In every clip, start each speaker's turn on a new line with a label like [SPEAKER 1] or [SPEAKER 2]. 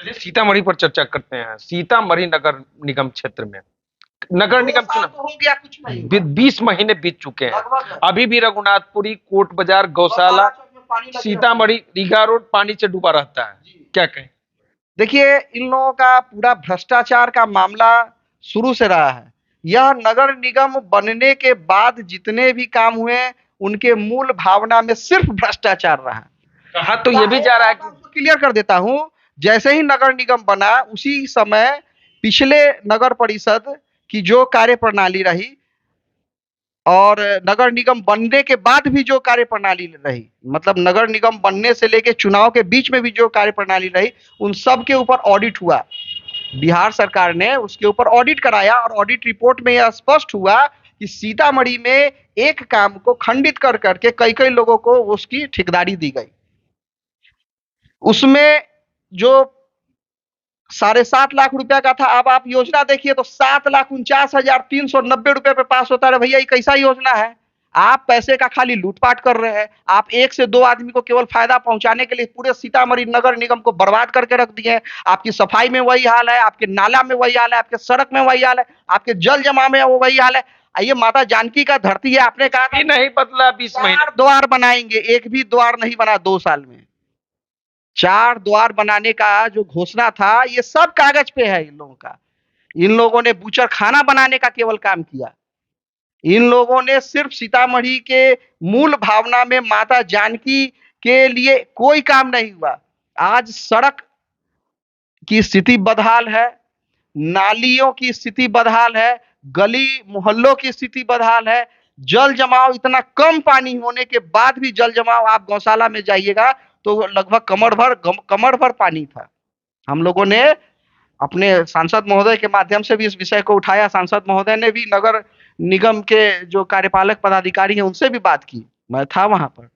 [SPEAKER 1] चलिए सीतामढ़ी पर चर्चा करते हैं। सीतामढ़ी नगर निगम क्षेत्र में नगर निगम चुनाव
[SPEAKER 2] तो हो गया, कुछ नहीं हुआ।
[SPEAKER 1] 20 महीने बीत चुके हैं।
[SPEAKER 2] लगभग
[SPEAKER 1] अभी भी रघुनाथपुरी, कोट बाजार, गौशाला,
[SPEAKER 2] पानी लगे
[SPEAKER 1] सीतामढ़ी रीगा रोड पानी से डूबा रहता है। क्या कहें?
[SPEAKER 2] देखिए, इन लोगों का पूरा भ्रष्टाचार का मामला शुरू से रहा है। यह नगर निगम बनने के बाद जितने भी काम हुए, उनके मूल भावना में सिर्फ भ्रष्टाचार रहा।
[SPEAKER 1] कहा तो ये भी जा रहा है कि
[SPEAKER 2] क्लियर कर देता हूं, जैसे ही नगर निगम बना उसी समय पिछले नगर परिषद की जो कार्यप्रणाली रही और नगर निगम बनने के बाद भी जो कार्यप्रणाली रही, मतलब नगर निगम बनने से लेके चुनाव के बीच में भी जो कार्यप्रणाली रही, उन सब के ऊपर ऑडिट हुआ। बिहार सरकार ने उसके ऊपर ऑडिट कराया और ऑडिट रिपोर्ट में यह स्पष्ट हुआ कि सीतामढ़ी में एक काम को खंडित कर करके कई कई लोगों को उसकी ठेकेदारी दी गई। उसमें जो 7.5 लाख रुपया का था, अब आप योजना देखिए तो 7,49,390 रुपए पे पास होता है। भैया, ये कैसा योजना है? आप पैसे का खाली लूटपाट कर रहे हैं। आप 1 से 2 आदमी को केवल फायदा पहुंचाने के लिए पूरे सीतामढ़ी नगर निगम को बर्बाद करके रख दिए हैं। आपकी सफाई में वही हाल है, आपके नाला में वही हाल है, आपके सड़क में वही हाल है, आपके जल जमाव में वही हाल है। ये माता जानकी का धरती है, आपने कहा
[SPEAKER 1] नहीं बदला 20 महीने।
[SPEAKER 2] 4 द्वार बनाएंगे, एक भी द्वार नहीं बना 2 साल में। 4 द्वार बनाने का जो घोषणा था, ये सब कागज पे है इन लोगों का। इन लोगों ने बूचर खाना बनाने का केवल काम किया। इन लोगों ने सिर्फ सीतामढ़ी के मूल भावना में माता जानकी के लिए कोई काम नहीं हुआ। आज सड़क की स्थिति बदहाल है, नालियों की स्थिति बदहाल है, गली मोहल्लों की स्थिति बदहाल है। जल जमाव, इतना कम पानी होने के बाद भी जल जमाव, आप गौशाला में जाइएगा तो लगभग कमर भर पानी था। हम लोगों ने अपने सांसद महोदय के माध्यम से भी इस विषय को उठाया। सांसद महोदय ने भी नगर निगम के जो कार्यपालक पदाधिकारी हैं उनसे भी बात की, मैं था वहां पर।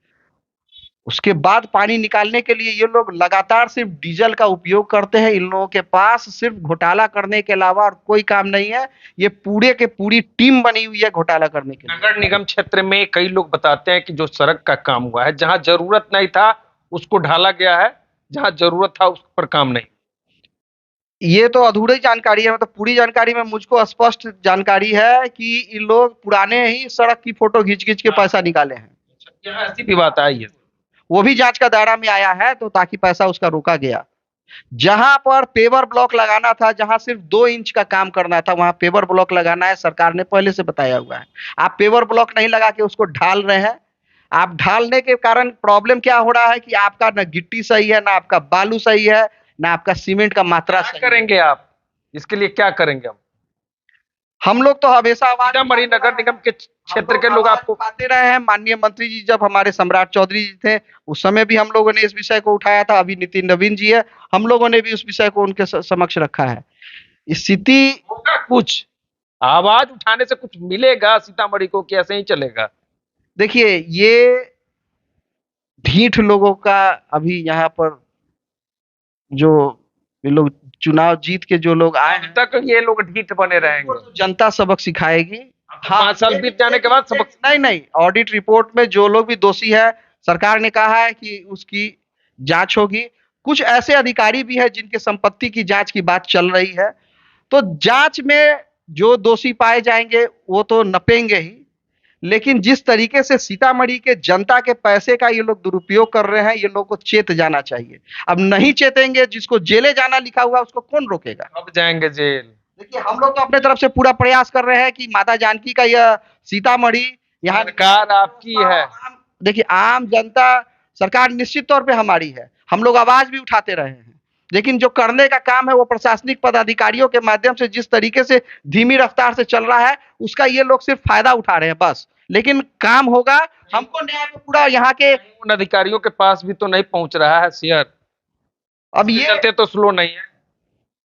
[SPEAKER 2] उसके बाद पानी निकालने के लिए ये लोग लगातार सिर्फ डीजल का उपयोग करते हैं। इन लोगों के पास सिर्फ घोटाला करने के अलावा और कोई काम नहीं है। ये पूरे के पूरी टीम बनी हुई है घोटाला करने के लिए।
[SPEAKER 1] नगर निगम क्षेत्र में कई लोग बताते हैं कि जो सड़क का काम हुआ है, जहां जरूरत नहीं था उसको ढाला गया है, जहां जरूरत था उस पर काम नहीं।
[SPEAKER 2] ये तो अधूरी जानकारी है, मतलब पूरी जानकारी में मुझको स्पष्ट जानकारी है कि इन लोग पुराने ही सड़क की फोटो खींच के पैसा निकाले हैं।
[SPEAKER 1] क्या ऐसी भी बात आई है?
[SPEAKER 2] वो भी जांच का दायरा में आया है, तो ताकि पैसा उसका रोका गया। जहां पर पेवर ब्लॉक लगाना था, जहां सिर्फ 2 इंच का काम करना था, वहां पेवर ब्लॉक लगाना है, सरकार ने पहले से बताया हुआ है। आप पेवर ब्लॉक नहीं लगा के उसको ढाल रहे हैं। आप ढालने के कारण प्रॉब्लम क्या हो रहा है कि आपका ना गिट्टी सही है, ना आपका बालू सही है, ना आपका सीमेंट का मात्रा सही है।
[SPEAKER 1] करेंगे आप इसके लिए क्या करेंगे?
[SPEAKER 2] हम लोग तो हमेशा
[SPEAKER 1] सीतामढ़ी नगर निगम के क्षेत्र के लोग आपको
[SPEAKER 2] आते रहे हैं। माननीय मंत्री जी जब हमारे सम्राट चौधरी जी थे, उस समय भी हम लोगों ने इस विषय को उठाया था। अभी नितिन नवीन जी है, हम लोगों ने भी उस विषय को उनके समक्ष रखा है। स्थिति
[SPEAKER 1] होगा, कुछ आवाज उठाने से कुछ मिलेगा सीतामढ़ी को कि ऐसे ही चलेगा?
[SPEAKER 2] देखिए, ये ढीठ लोगों का अभी यहाँ पर जो ये लोग चुनाव जीत के जो लोग आए हैं,
[SPEAKER 1] तक ये लोग ढीठ बने रहेंगे।
[SPEAKER 2] जनता सबक सिखाएगी।
[SPEAKER 1] 5 साल बीत जाने के बाद सबक
[SPEAKER 2] नहीं, ऑडिट रिपोर्ट में जो लोग भी दोषी है, सरकार ने कहा है कि उसकी जांच होगी। कुछ ऐसे अधिकारी भी हैं जिनके संपत्ति की जांच की बात चल रही है, तो जांच में जो दोषी पाए जाएंगे वो तो नपेंगे ही। लेकिन जिस तरीके से सीतामढ़ी के जनता के पैसे का ये लोग दुरुपयोग कर रहे हैं, ये लोग को चेत जाना चाहिए। अब नहीं चेतेंगे, जिसको जेले जाना लिखा हुआ उसको कौन रोकेगा?
[SPEAKER 1] अब जाएंगे जेल।
[SPEAKER 2] देखिए, हम लोग तो अपने तरफ से पूरा प्रयास कर रहे हैं कि माता जानकी का यह सीतामढ़ी, यहाँ
[SPEAKER 1] सरकार आपकी है।
[SPEAKER 2] देखिए, आम जनता, सरकार निश्चित तौर पे हमारी है। हम लोग आवाज भी उठाते रहे हैं, लेकिन जो करने का काम है वो प्रशासनिक पदाधिकारियों के माध्यम से जिस तरीके से धीमी रफ्तार से चल रहा है, उसका ये लोग सिर्फ फायदा उठा रहे हैं बस। लेकिन काम होगा। हमको न्याय पे पूरा यहाँ के
[SPEAKER 1] उन अधिकारियों के पास भी तो नहीं पहुंच रहा है शेयर।
[SPEAKER 2] अब ये
[SPEAKER 1] चलते तो स्लो नहीं है।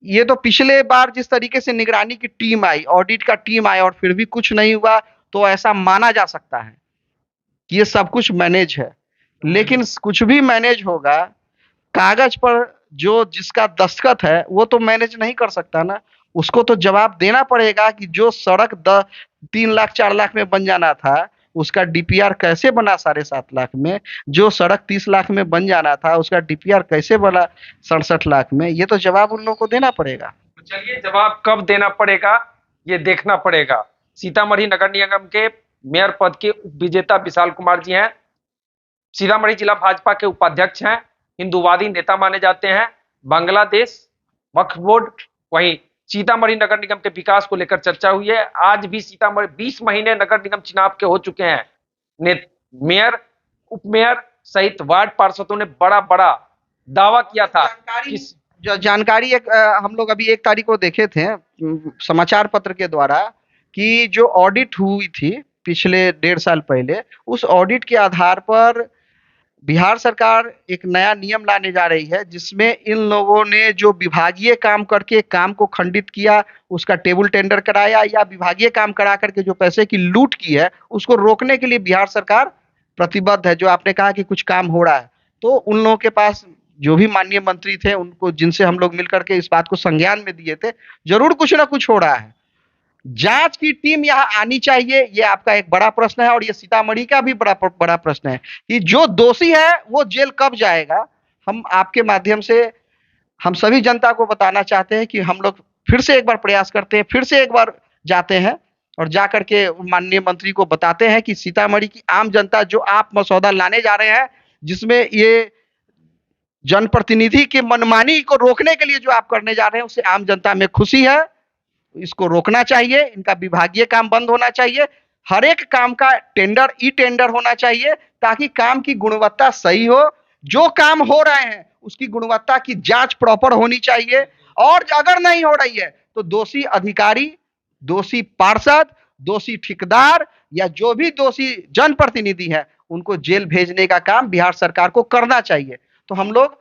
[SPEAKER 2] ये तो पिछले बार जिस तरीके से निगरानी की टीम आई, ऑडिट का टीम आई और फिर भी कुछ नहीं हुआ, तो ऐसा माना जा सकता है कि ये सब कुछ मैनेज है। लेकिन कुछ भी मैनेज होगा, कागज पर जो जिसका दस्तखत है वो तो मैनेज नहीं कर सकता ना। उसको तो जवाब देना पड़ेगा कि जो सड़क 3 लाख 4 लाख में बन जाना था, उसका डीपीआर कैसे बना 7.5 लाख में, जो सड़क 30 लाख में बन जाना था उसका डीपीआर कैसे बना 67 लाख में, ये तो जवाब उन लोगों को देना पड़ेगा।
[SPEAKER 1] तो चलिए, जवाब कब देना पड़ेगा ये देखना पड़ेगा। सीतामढ़ी नगर निगम के मेयर पद के उप विजेता विशाल कुमार जी हैं, सीतामढ़ी जिला भाजपा के उपाध्यक्ष हैं, हिंदूवादी नेता माने जाते हैं। बांग्लादेश, वक्फ बोर्ड, वहीं सीतामढ़ी नगर निगम के विकास को लेकर चर्चा हुई है। आज भी सीतामढ़ी 20 महीने नगर निगम चुनाव के हो चुके हैं। मेयर, उप मेयर सहित वार्ड पार्षदों ने बड़ा बड़ा दावा किया था कि
[SPEAKER 2] जानकारी हम लोग अभी 1 तारीख को देखे थे समाचार पत्र के द्वारा कि जो ऑडिट हुई थी पिछले 1.5 साल पहले, उस ऑडिट के आधार पर बिहार सरकार एक नया नियम लाने जा रही है, जिसमें इन लोगों ने जो विभागीय काम करके काम को खंडित किया, उसका टेबल टेंडर कराया या विभागीय काम करा करके जो पैसे की लूट की है, उसको रोकने के लिए बिहार सरकार प्रतिबद्ध है। जो आपने कहा कि कुछ काम हो रहा है, तो उन लोगों के पास जो भी माननीय मंत्री थे, उनको, जिनसे हम लोग मिलकर के इस बात को संज्ञान में दिए थे, जरूर कुछ ना कुछ हो रहा है। जांच की टीम यहाँ आनी चाहिए, ये आपका एक बड़ा प्रश्न है, और ये सीतामढ़ी का भी बड़ा प्रश्न है कि जो दोषी है वो जेल कब जाएगा। हम आपके माध्यम से हम सभी जनता को बताना चाहते हैं कि हम लोग फिर से एक बार प्रयास करते हैं, फिर से एक बार जाते हैं और जाकर के माननीय मंत्री को बताते हैं कि सीतामढ़ी की आम जनता, जो आप मसौदा लाने जा रहे हैं, जिसमें ये जनप्रतिनिधि की मनमानी को रोकने के लिए जो आप करने जा रहे हैं, उससे आम जनता में खुशी है। इसको रोकना चाहिए, इनका विभागीय काम बंद होना चाहिए, हर एक काम का टेंडर, ई टेंडर होना चाहिए, ताकि काम की गुणवत्ता सही हो। जो काम हो रहे हैं उसकी गुणवत्ता की जांच प्रॉपर होनी चाहिए, और अगर नहीं हो रही है तो दोषी अधिकारी, दोषी पार्षद, दोषी ठेकेदार या जो भी दोषी जनप्रतिनिधि है, उनको जेल भेजने का काम बिहार सरकार को करना चाहिए। तो हम लोग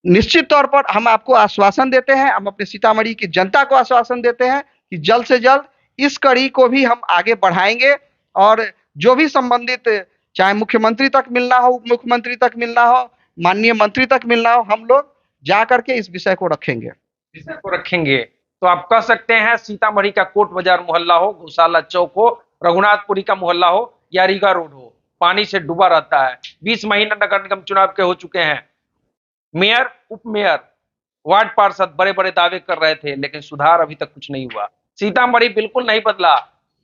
[SPEAKER 2] निश्चित तौर पर हम आपको आश्वासन देते हैं, हम अपने सीतामढ़ी की जनता को आश्वासन देते हैं कि जल्द से जल्द इस कड़ी को भी हम आगे बढ़ाएंगे, और जो भी संबंधित, चाहे मुख्यमंत्री तक मिलना हो, उप मुख्यमंत्री तक मिलना हो, माननीय मंत्री तक मिलना हो, हम लोग जा करके इस विषय को रखेंगे।
[SPEAKER 1] तो आप कह सकते हैं सीतामढ़ी का कोट बाजार मोहल्ला हो, गौशाला चौक हो, रघुनाथपुरी का मोहल्ला हो या रीगा रोड हो, पानी से डूबा रहता है। 20 महीने नगर निगम चुनाव के हो चुके हैं। मेयर, उप मेयर, वार्ड पार्षद बड़े बड़े दावे कर रहे थे, लेकिन सुधार अभी तक कुछ नहीं हुआ। सीतामढ़ी बिल्कुल नहीं बदला।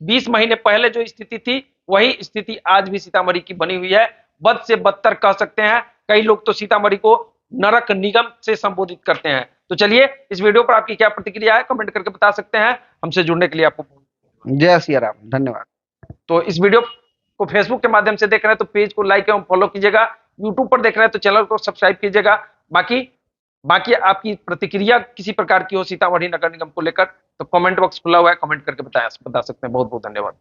[SPEAKER 1] 20 महीने पहले जो स्थिति थी, वही स्थिति आज भी सीतामढ़ी की बनी हुई है। बद से बदतर कह सकते हैं। कई लोग तो सीतामढ़ी को नरक निगम से संबोधित करते हैं। तो चलिए, इस वीडियो पर आपकी क्या प्रतिक्रिया है, कमेंट करके बता सकते हैं। हमसे जुड़ने के लिए आपको
[SPEAKER 2] जय सिया राम, धन्यवाद।
[SPEAKER 1] तो इस वीडियो को फेसबुक के माध्यम से देख रहे हैं तो पेज को लाइक एवं फॉलो कीजिएगा। यूट्यूब पर देख रहे हैं तो चैनल को सब्सक्राइब कीजिएगा। बाकी आपकी प्रतिक्रिया किसी प्रकार की हो सीतामढ़ी नगर निगम को लेकर, तो कमेंट बॉक्स खुला हुआ है, कमेंट करके बता सकते हैं। बहुत बहुत धन्यवाद।